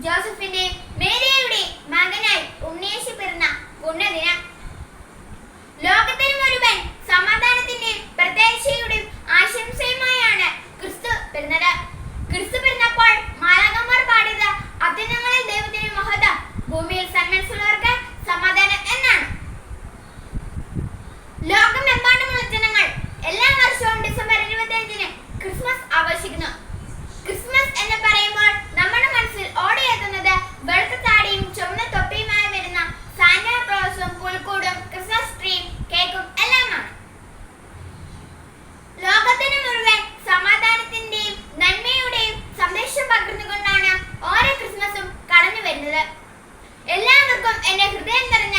ജോസഫിന്റെയും മേരിയുടെയും മകനായി ഉണ്ണിയേശു പിറന്ന പുണ്യദിനം. ലോകത്തിന് മുഴുവൻ സമാധാനത്തിന്റെയും പ്രത്യാശയുടെയും ആശംസയുമായാണ് ക്രിസ്തു പിറന്നത്. ക്രിസ്തു പിറന്നപ്പോൾ മാലാഖമാർ പാടിയത് അത്യുന്നതങ്ങളിൽ ദൈവത്തിന്റെ മഹത്വം, ഭൂമിയിൽ സന്മനസ്സുള്ളവർക്ക് സമാധാനം എന്നാണ്. ലോകമെമ്പാടുമുള്ള ജനങ്ങൾ എല്ലാ വർഷവും ഡിസംബർ 25-ന് ക്രിസ്മസ് ആഘോഷിക്കുന്നു. ക്രിസ്മസ് എന്ന് പറയുമ്പോൾ നമ്മുടെ മനസ്സിൽ ഓടിയെത്തുന്നത് വെളുത്ത താടിയും ചുവന്ന തൊപ്പിയുമായി വരുന്ന സാന്റാ ക്ലോസും പുൽക്കൂടും ക്രിസ്മസ് ട്രീയും കേക്കും എല്ലാമാണ്. ലോകത്തിന് മുഴുവൻ സമാധാനത്തിന്റെയും നന്മയുടെയും സന്ദേശം പകർന്നുകൊണ്ടാണ് ഓരോ ക്രിസ്മസും കടന്നു വരുന്നത്. എല്ലാവർക്കും എന്റെ ഹൃദയം നിറഞ്ഞ